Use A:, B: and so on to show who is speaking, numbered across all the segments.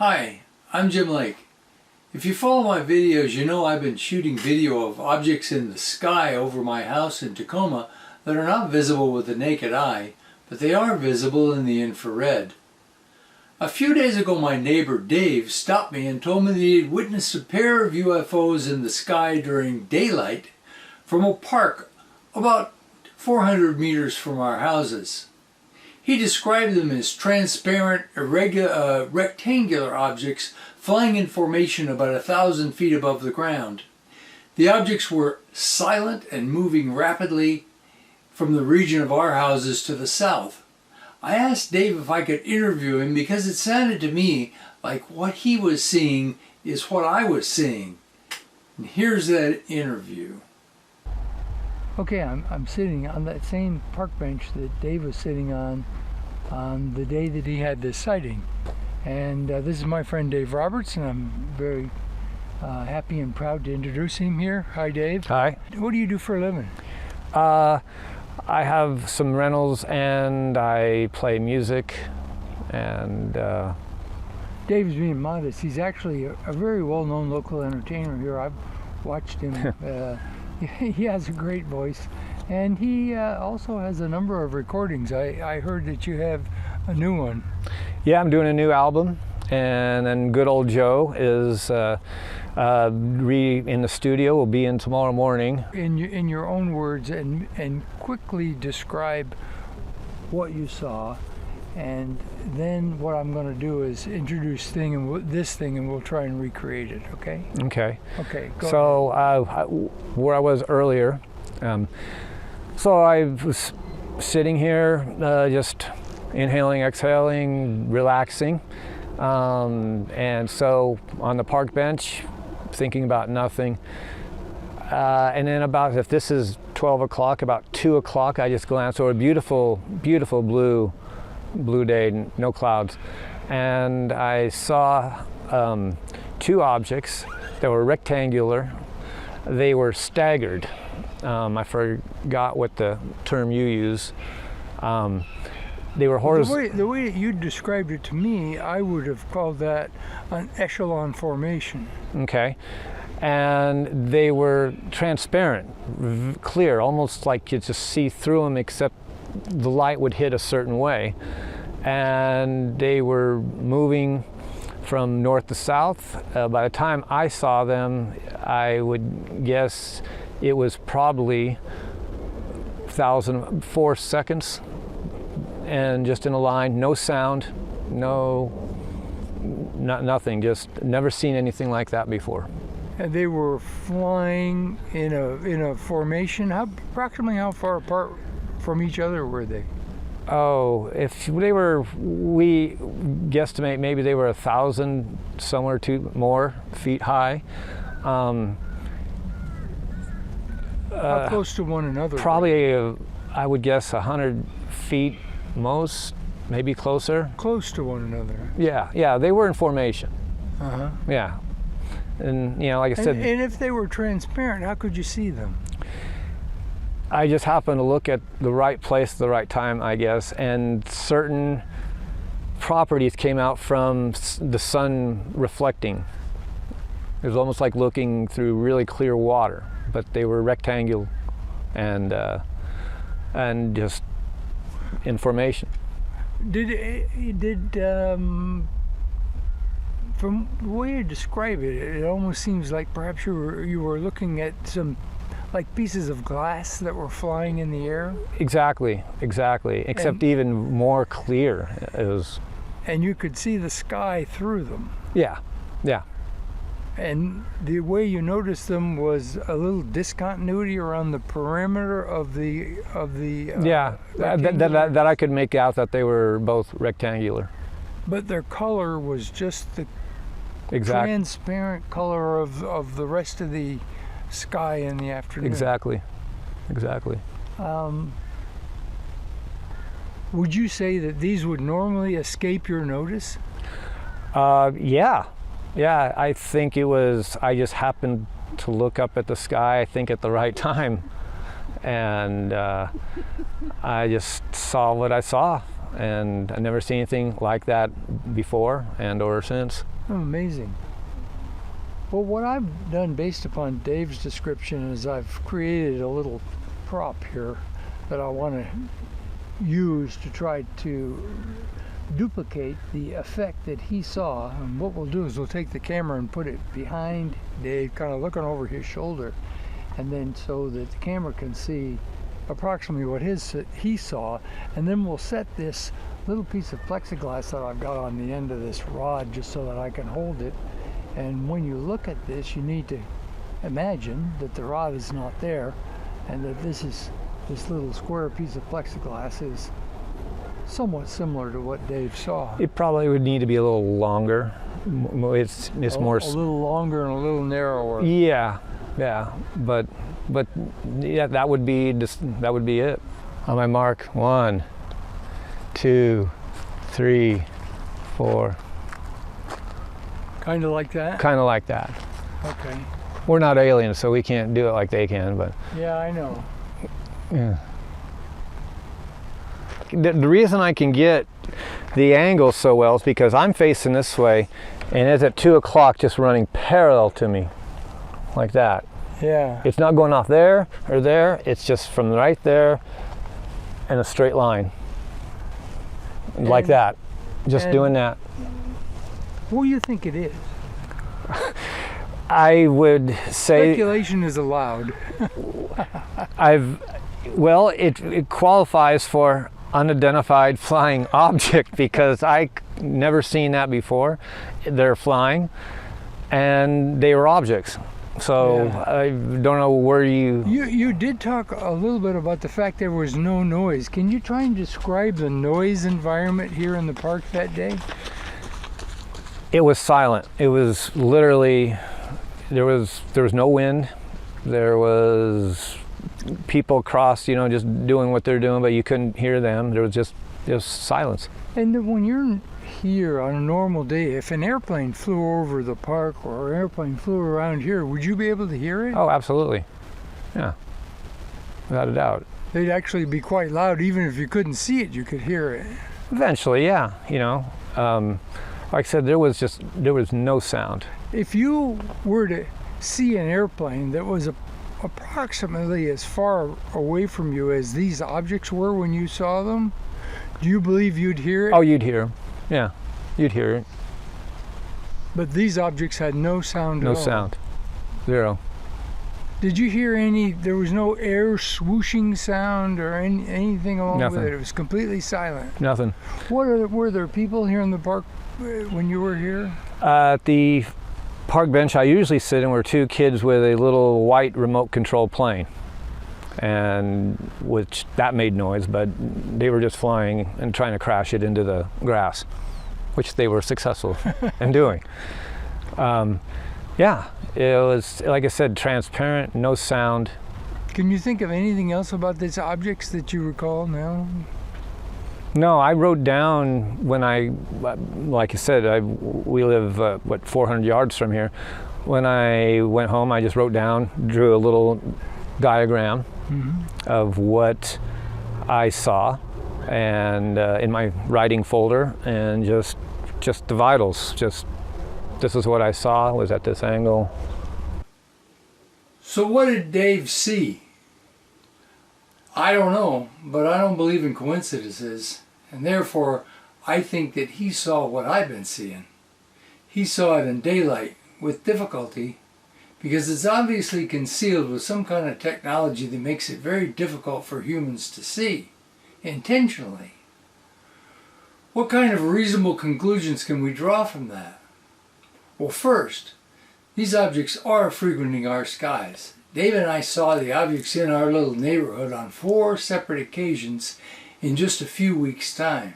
A: Hi, I'm Jim Lake. If you follow my videos, you know I've been shooting video of objects in the sky over my house in Tacoma that are not visible with the naked eye, but they are visible in the infrared. A few days ago, my neighbor Dave stopped me and told me that he had witnessed a pair of UFOs in the sky during daylight from a park about 400 meters from our houses. He described them as transparent, rectangular objects flying in formation about 1,000 feet above the ground. The objects were silent and moving rapidly from the region of our houses to the south. I asked Dave if I could interview him because it sounded to me like what he was seeing is what I was seeing. And here's that interview. Okay, I'm sitting on that same park bench that Dave was sitting on the day that he had this sighting. And this is my friend Dave Roberts, and I'm very happy and proud to introduce him here. Hi, Dave.
B: Hi.
A: What do you do for a living?
B: I have some rentals and I play music, and
A: Dave's being modest. He's actually a very well-known local entertainer here. I've watched him. He has a great voice, and he also has a number of recordings. I heard that you have a new one.
B: Yeah, I'm doing a new album, and then good old Joe is in the studio. Will be in tomorrow morning.
A: In your own words, and quickly describe what you saw, and then what I'm going to do is introduce this thing, and we'll try and recreate it. Okay?
B: Okay.
A: Okay. Go
B: So where I was earlier, so I was sitting here, just inhaling, exhaling, relaxing, and so on the park bench, thinking about nothing. And then about, if this is 12 o'clock, about 2 o'clock, I just glanced over a beautiful, beautiful blue day, no clouds, and I saw two objects that were rectangular. They were staggered. I forgot what the term you use. They were horizontal.
A: The way you described it to me, I would have called that an echelon formation.
B: Okay. And they were transparent, clear, almost like you just see through them, except the light would hit a certain way. And they were moving from north to south. By the time I saw them, I would guess it was probably 4 seconds, and just in a line, no sound, nothing, just never seen anything like that before.
A: And they were flying in a formation. Approximately how far apart from each other were they?
B: Oh, if they were, we guesstimate maybe they were 1,000, somewhere to more feet high.
A: How close to one another?
B: Probably, I would guess 100 feet most, maybe closer.
A: Close to one another.
B: Yeah, they were in formation.
A: Uh-huh.
B: Yeah, and like I said.
A: And if they were transparent, how could you see them?
B: I just happened to look at the right place at the right time, I guess, and certain properties came out from the sun reflecting. It was almost like looking through really clear water, but they were rectangular and just in formation.
A: From the way you describe it, it almost seems like perhaps you were looking at some like pieces of glass that were flying in the air.
B: Exactly. Except even more clear. It was.
A: And you could see the sky through them.
B: Yeah.
A: And the way you noticed them was a little discontinuity around the perimeter of the.
B: Yeah, that I could make out that they were both rectangular.
A: But their color was just the transparent color of the rest of the sky in the afternoon.
B: Exactly.
A: Would you say that these would normally escape your notice?
B: Yeah, I think it was, I just happened to look up at the sky, I think at the right time, and I just saw what I saw. and I never seen anything like that before and or since.
A: Oh, amazing. Well, what I've done based upon Dave's description is I've created a little prop here that I want to use to try to duplicate the effect that he saw. And what we'll do is we'll take the camera and put it behind Dave, kind of looking over his shoulder, and then so that the camera can see approximately what he saw, and then we'll set this little piece of plexiglass that I've got on the end of this rod just so that I can hold it. And when you look at this, you need to imagine that the rod is not there, and that this little square piece of plexiglass is somewhat similar to what Dave saw.
B: It probably would need to be a little longer. It's more
A: a little longer and a little narrower.
B: Yeah, but yeah, that would be it. On my mark, 1, 2, 3, 4.
A: Kind of like that?
B: Kind of like that.
A: Okay.
B: We're not aliens, so we can't do it like they can, but.
A: Yeah, I know.
B: Yeah. The reason I can get the angle so well is because I'm facing this way, and it's at 2 o'clock just running parallel to me, like that.
A: Yeah.
B: It's not going off there or there, it's just from right there in a straight line. Like that. Just doing that.
A: What do you think it is?
B: I would say
A: speculation is allowed.
B: Well, it qualifies for unidentified flying object because I never seen that before. They're flying and they were objects. So yeah. I don't know where you
A: did talk a little bit about the fact there was no noise. Can you try and describe the noise environment here in the park that day?
B: It was silent. It was literally, there was no wind. There was people across, just doing what they're doing, but you couldn't hear them. There was just silence. And
A: when you're here on a normal day, if an airplane flew over the park or an airplane flew around here, would you be able to hear it?
B: Oh, absolutely. Yeah, without a doubt.
A: They'd actually be quite loud. Even if you couldn't see it, you could hear it.
B: Eventually, yeah. Like I said, there was no sound.
A: If you were to see an airplane that was approximately as far away from you as these objects were when you saw them, do you believe you'd hear it?
B: Oh, you'd hear. Yeah, you'd hear it.
A: But these objects had no sound at all?
B: No sound. Zero.
A: Did you hear there was no air swooshing sound or anything along
B: Nothing.
A: with it? It was completely silent?
B: Nothing.
A: Were there people here in the park when you were here?
B: At the park bench I usually sit in were 2 kids with a little white remote control plane, and which that made noise, but they were just flying and trying to crash it into the grass, which they were successful in doing. Yeah, it was, like I said, transparent, no sound.
A: Can you think of anything else about these objects that you recall now?
B: No, I wrote down when like I said, we live, 400 yards from here. When I went home, I just wrote down, drew a little diagram of what I saw, and in my writing folder, and just the vitals. Just this is what I saw, was at this angle.
A: So what did Dave see? I don't know, but I don't believe in coincidences, and therefore I think that he saw what I've been seeing. He saw it in daylight with difficulty because it's obviously concealed with some kind of technology that makes it very difficult for humans to see, intentionally. What kind of reasonable conclusions can we draw from that? Well, first, these objects are frequenting our skies. Dave and I saw the objects in our little neighborhood on 4 separate occasions in just a few weeks' time.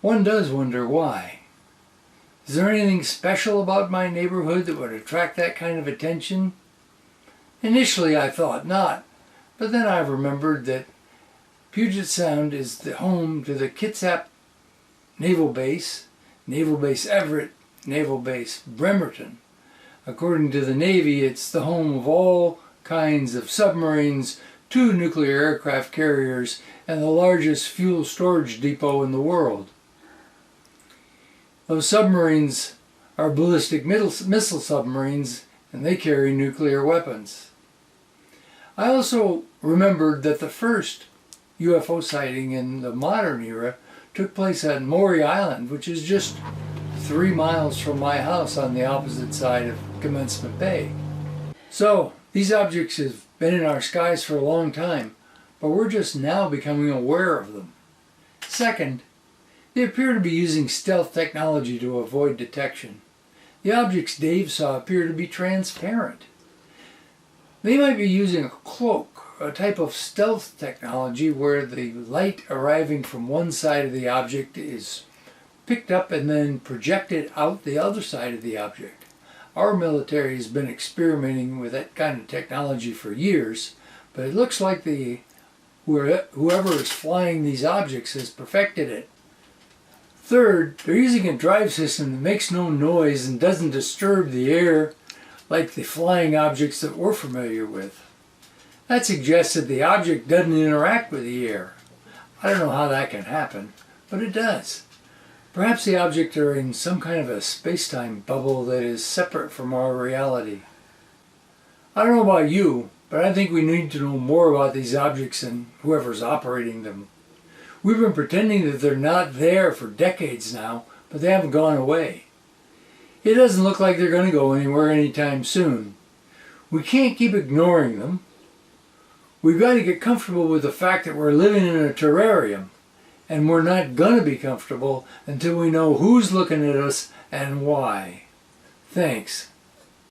A: One does wonder why. Is there anything special about my neighborhood that would attract that kind of attention? Initially I thought not, but then I remembered that Puget Sound is the home to the Kitsap Naval Base, Naval Base Everett, Naval Base Bremerton. According to the Navy, it's the home of all kinds of submarines, 2 nuclear aircraft carriers, and the largest fuel storage depot in the world. Those submarines are ballistic missile submarines, and they carry nuclear weapons. I also remembered that the first UFO sighting in the modern era took place at Maury Island, which is just 3 miles from my house on the opposite side of Commencement Bay. So, these objects have been in our skies for a long time, but we're just now becoming aware of them. Second, they appear to be using stealth technology to avoid detection. The objects Dave saw appear to be transparent. They might be using a cloak, a type of stealth technology where the light arriving from one side of the object is picked up and then projected out the other side of the object. Our military has been experimenting with that kind of technology for years, but it looks like whoever is flying these objects has perfected it. Third, they're using a drive system that makes no noise and doesn't disturb the air like the flying objects that we're familiar with. That suggests that the object doesn't interact with the air. I don't know how that can happen, but it does. Perhaps the objects are in some kind of a space-time bubble that is separate from our reality. I don't know about you, but I think we need to know more about these objects and whoever's operating them. We've been pretending that they're not there for decades now, but they haven't gone away. It doesn't look like they're going to go anywhere anytime soon. We can't keep ignoring them. We've got to get comfortable with the fact that we're living in a terrarium, and we're not going to be comfortable until we know who's looking at us and why. Thanks.